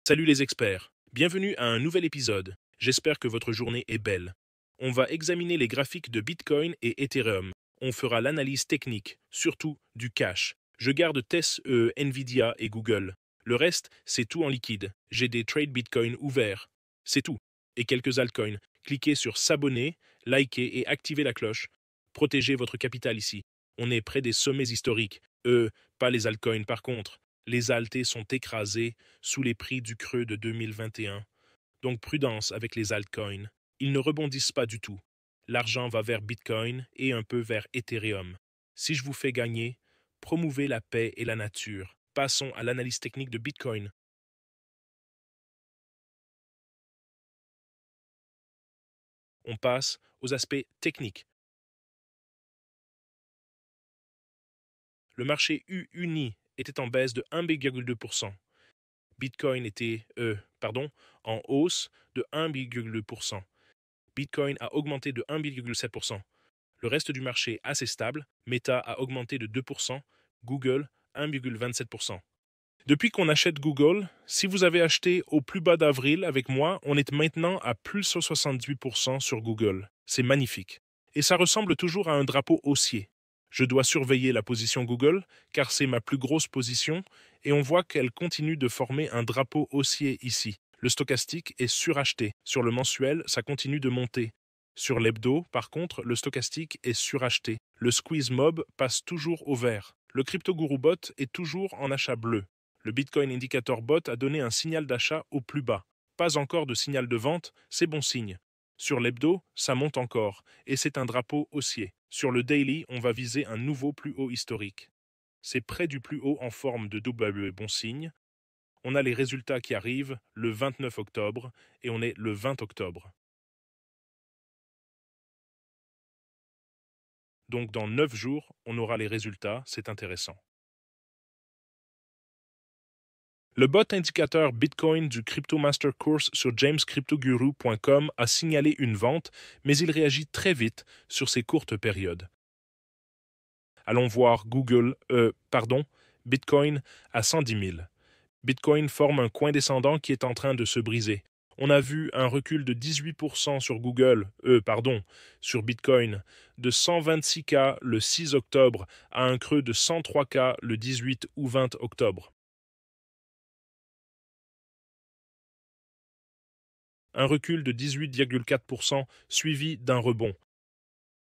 Salut les experts, bienvenue à un nouvel épisode. J'espère que votre journée est belle. On va examiner les graphiques de Bitcoin et Ethereum. On fera l'analyse technique, surtout du cash. Je garde TES, Nvidia et Google. Le reste, c'est tout en liquide. J'ai des trades Bitcoin ouverts. C'est tout. Et quelques altcoins. Cliquez sur s'abonner, liker et activer la cloche. Protégez votre capital ici. On est près des sommets historiques. Pas les altcoins par contre. Les altés sont écrasés sous les prix du creux de 2021. Donc prudence avec les altcoins. Ils ne rebondissent pas du tout. L'argent va vers Bitcoin et un peu vers Ethereum. Si je vous fais gagner, promouvez la paix et la nature. Passons à l'analyse technique de Bitcoin. On passe aux aspects techniques. Le marché uni était en baisse de 1,2%. Bitcoin était, en hausse de 1,2%. Bitcoin a augmenté de 1,7%. Le reste du marché assez stable. Meta a augmenté de 2%. Google 1,27%. Depuis qu'on achète Google, si vous avez acheté au plus bas d'avril avec moi, on est maintenant à plus 68% sur Google. C'est magnifique. Et ça ressemble toujours à un drapeau haussier. Je dois surveiller la position Google, car c'est ma plus grosse position, et on voit qu'elle continue de former un drapeau haussier ici. Le stochastique est suracheté. Sur le mensuel, ça continue de monter. Sur l'hebdo, par contre, le stochastique est suracheté. Le squeeze mob passe toujours au vert. Le crypto guru bot est toujours en achat bleu. Le Bitcoin Indicator Bot a donné un signal d'achat au plus bas. Pas encore de signal de vente, c'est bon signe. Sur l'hebdo, ça monte encore, et c'est un drapeau haussier. Sur le daily, on va viser un nouveau plus haut historique. C'est près du plus haut en forme de W, bon signe. On a les résultats qui arrivent le 29 octobre, et on est le 20 octobre. Donc dans 9 jours, on aura les résultats, c'est intéressant. Le bot indicateur Bitcoin du Crypto Master Course sur jamescryptoguru.com a signalé une vente, mais il réagit très vite sur ces courtes périodes. Allons voir Bitcoin à 110 000. Bitcoin forme un coin descendant qui est en train de se briser. On a vu un recul de 18% sur Bitcoin, de 126K le 6 octobre à un creux de 103K le 18 ou 20 octobre. Un recul de 18,4% suivi d'un rebond.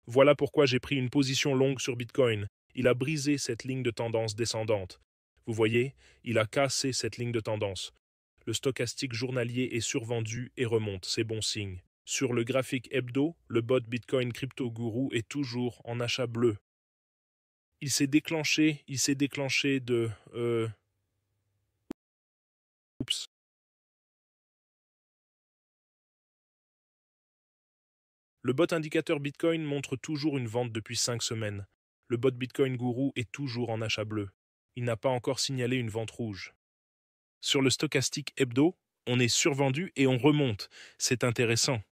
Voilà pourquoi j'ai pris une position longue sur Bitcoin. Il a brisé cette ligne de tendance descendante. Vous voyez, il a cassé cette ligne de tendance. Le stochastique journalier est survendu et remonte, c'est bon signe. Sur le graphique hebdo, le bot Bitcoin Crypto Guru est toujours en achat bleu. Il s'est déclenché de... Oups. Le bot indicateur Bitcoin montre toujours une vente depuis 5 semaines. Le bot Bitcoin Guru est toujours en achat bleu. Il n'a pas encore signalé une vente rouge. Sur le stochastique hebdo, on est survendu et on remonte. C'est intéressant.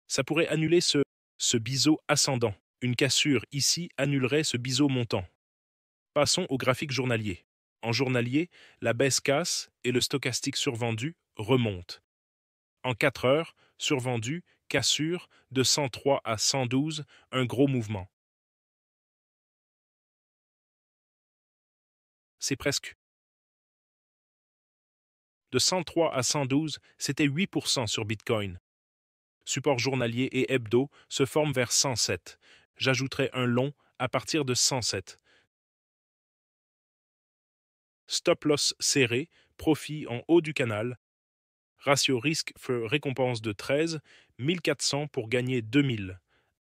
Ça pourrait annuler ce biseau ascendant. Une cassure ici annulerait ce biseau montant. Passons au graphique journalier. En journalier, la baisse casse et le stochastique survendu remonte. En 4 heures, survendu, cassure, de 103 à 112, un gros mouvement. C'est presque. De 103 à 112, c'était 8% sur Bitcoin. Support journalier et hebdo se forment vers 107. J'ajouterai un long à partir de 107. Stop loss serré, profit en haut du canal. Ratio risque-récompense de 13, 1400 pour gagner 2000.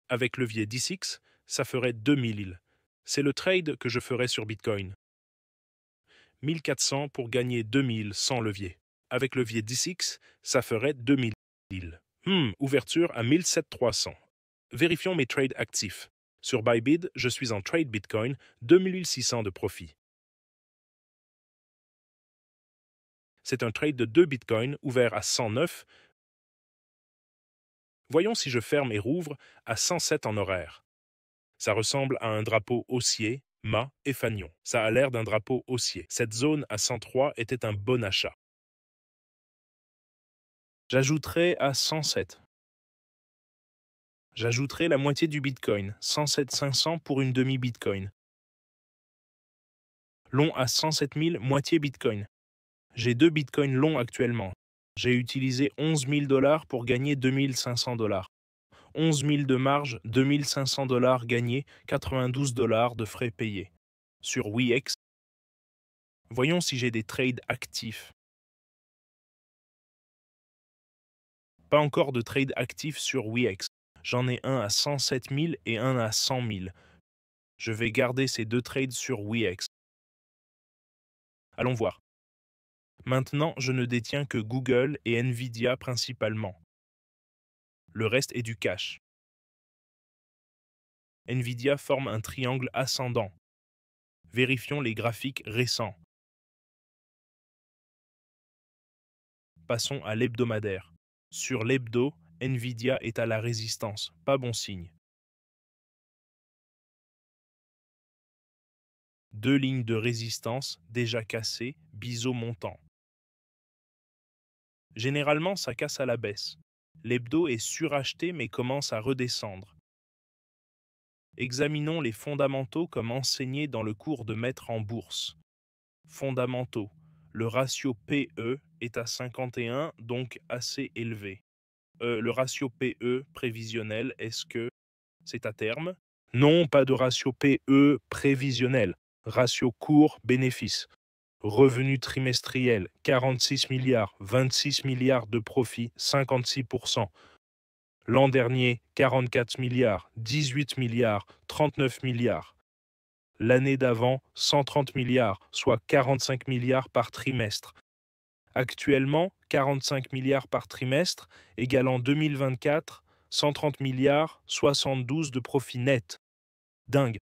Avec levier 10x, ça ferait 2000. C'est le trade que je ferai sur Bitcoin. 1400 pour gagner 2000 sans levier. Avec levier 10x, ça ferait 2000. Ouverture à 17300. Vérifions mes trades actifs. Sur Bybit, je suis en trade Bitcoin, 2600 de profit. C'est un trade de 2 Bitcoin ouvert à 109. Voyons si je ferme et rouvre à 107 en horaire. Ça ressemble à un drapeau haussier, mât et fanion. Ça a l'air d'un drapeau haussier. Cette zone à 103 était un bon achat. J'ajouterai à 107. J'ajouterai la moitié du Bitcoin, 107 500 pour une demi-Bitcoin. Long à 107 000, moitié Bitcoin. J'ai 2 Bitcoins longs actuellement. J'ai utilisé 11 000 $ pour gagner 2 500 $. 11 000 de marge, 2 500 $ gagnés, 92 $ de frais payés. Sur Wix, voyons si j'ai des trades actifs. Pas encore de trade actifs sur Wix. J'en ai un à 107 000 et un à 100 000. Je vais garder ces 2 trades sur Wix. Allons voir. Maintenant, je ne détiens que Google et Nvidia principalement. Le reste est du cash. Nvidia forme un triangle ascendant. Vérifions les graphiques récents. Passons à l'hebdomadaire. Sur l'hebdo, Nvidia est à la résistance, pas bon signe. 2 lignes de résistance déjà cassées, biseau montant. Généralement, ça casse à la baisse. L'hebdo est suracheté mais commence à redescendre. Examinons les fondamentaux comme enseignés dans le cours de maître en bourse. Fondamentaux. Le ratio PE est à 51, donc assez élevé. Le ratio PE prévisionnel, est-ce que c'est à terme? Non, pas de ratio PE prévisionnel. Ratio cours-bénéfice. Revenu trimestriel, 46 milliards, 26 milliards de profit, 56%. L'an dernier, 44 milliards, 18 milliards, 39 milliards. L'année d'avant, 130 milliards, soit 45 milliards par trimestre. Actuellement, 45 milliards par trimestre, égalant 2024, 130 milliards, 72 de profit net. Dingue.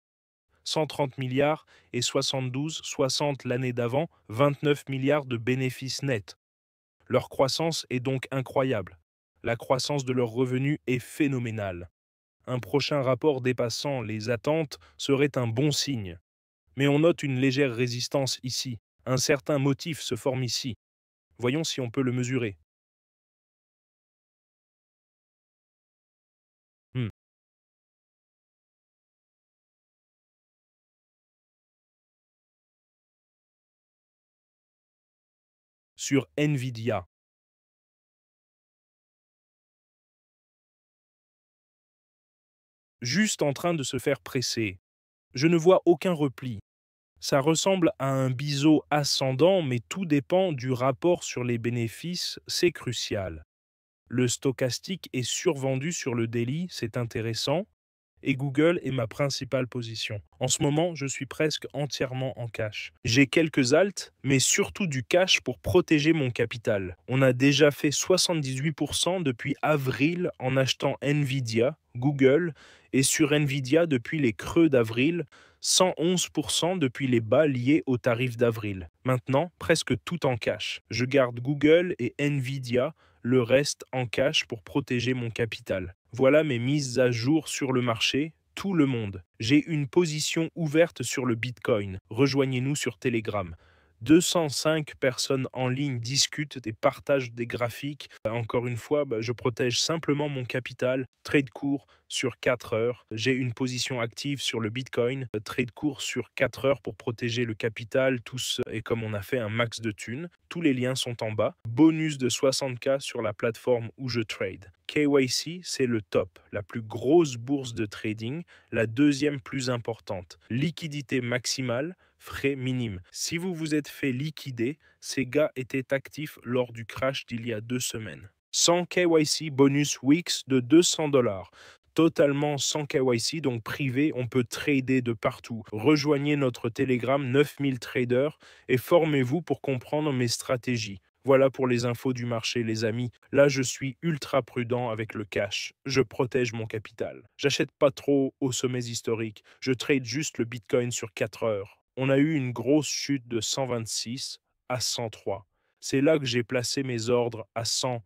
130 milliards et 72, 60 l'année d'avant, 29 milliards de bénéfices nets. Leur croissance est donc incroyable. La croissance de leurs revenus est phénoménale. Un prochain rapport dépassant les attentes serait un bon signe. Mais on note une légère résistance ici. Un certain motif se forme ici. Voyons si on peut le mesurer. Hmm. Sur Nvidia. Juste en train de se faire presser. Je ne vois aucun repli. Ça ressemble à un biseau ascendant, mais tout dépend du rapport sur les bénéfices, c'est crucial. Le stochastique est survendu sur le daily, c'est intéressant, et Google est ma principale position. En ce moment, je suis presque entièrement en cash. J'ai quelques alts, mais surtout du cash pour protéger mon capital. On a déjà fait 78% depuis avril en achetant Nvidia, Google, et sur Nvidia depuis les creux d'avril, 111% depuis les bas liés aux tarifs d'avril. Maintenant, presque tout en cash. Je garde Google et Nvidia, le reste en cash pour protéger mon capital. Voilà mes mises à jour sur le marché, tout le monde. J'ai une position ouverte sur le Bitcoin. Rejoignez-nous sur Telegram. 205 personnes en ligne discutent et partagent des graphiques. Encore une fois, je protège simplement mon capital. Trade court sur 4 heures. J'ai une position active sur le Bitcoin. Trade court sur 4 heures pour protéger le capital. Tous, et comme on a fait un max de thunes, tous les liens sont en bas. Bonus de 60K sur la plateforme où je trade. KYC, c'est le top, la plus grosse bourse de trading, la deuxième plus importante. Liquidité maximale, frais minimes. Si vous vous êtes fait liquider, ces gars étaient actifs lors du crash d'il y a 2 semaines. Sans KYC, bonus Wix de 200 $. Totalement sans KYC, donc privé, on peut trader de partout. Rejoignez notre Telegram 9000 traders et formez-vous pour comprendre mes stratégies. Voilà pour les infos du marché, les amis. Là, je suis ultra prudent avec le cash. Je protège mon capital. J'achète pas trop aux sommets historiques. Je trade juste le Bitcoin sur 4 heures. On a eu une grosse chute de 126 à 103. C'est là que j'ai placé mes ordres à 100.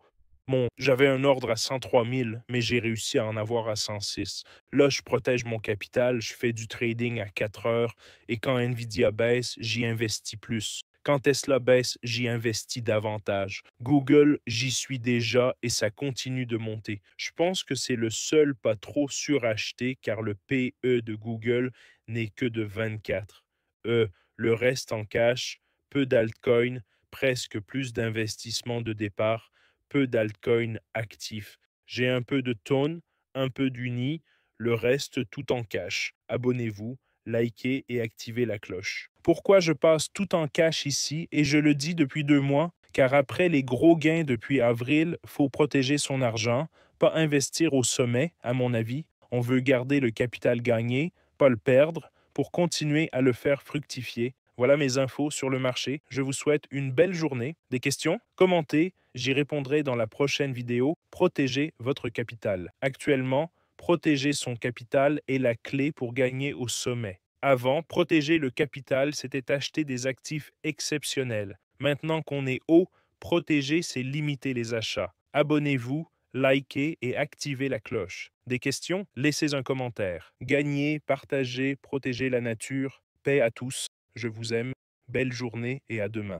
Bon, j'avais un ordre à 103 000, mais j'ai réussi à en avoir à 106. Là, je protège mon capital, je fais du trading à 4 heures, et quand Nvidia baisse, j'y investis plus. Quand Tesla baisse, j'y investis davantage. Google, j'y suis déjà et ça continue de monter. Je pense que c'est le seul pas trop suracheté car le PE de Google n'est que de 24. Le reste en cash, peu d'altcoins, presque plus d'investissement de départ, peu d'altcoins actifs. J'ai un peu de Tone, un peu d'Uni, le reste tout en cash. Abonnez-vous, likez et activez la cloche. Pourquoi je passe tout en cash ici et je le dis depuis 2 mois? Car après les gros gains depuis avril, faut protéger son argent, pas investir au sommet, à mon avis. On veut garder le capital gagné, pas le perdre, pour continuer à le faire fructifier. Voilà mes infos sur le marché. Je vous souhaite une belle journée. Des questions? Commentez, j'y répondrai dans la prochaine vidéo. Protégez votre capital. Actuellement, protéger son capital est la clé pour gagner au sommet. Avant, protéger le capital, c'était acheter des actifs exceptionnels. Maintenant qu'on est haut, protéger, c'est limiter les achats. Abonnez-vous, likez et activez la cloche. Des questions? Laissez un commentaire. Gagnez, partagez, protégez la nature. Paix à tous. Je vous aime. Belle journée et à demain.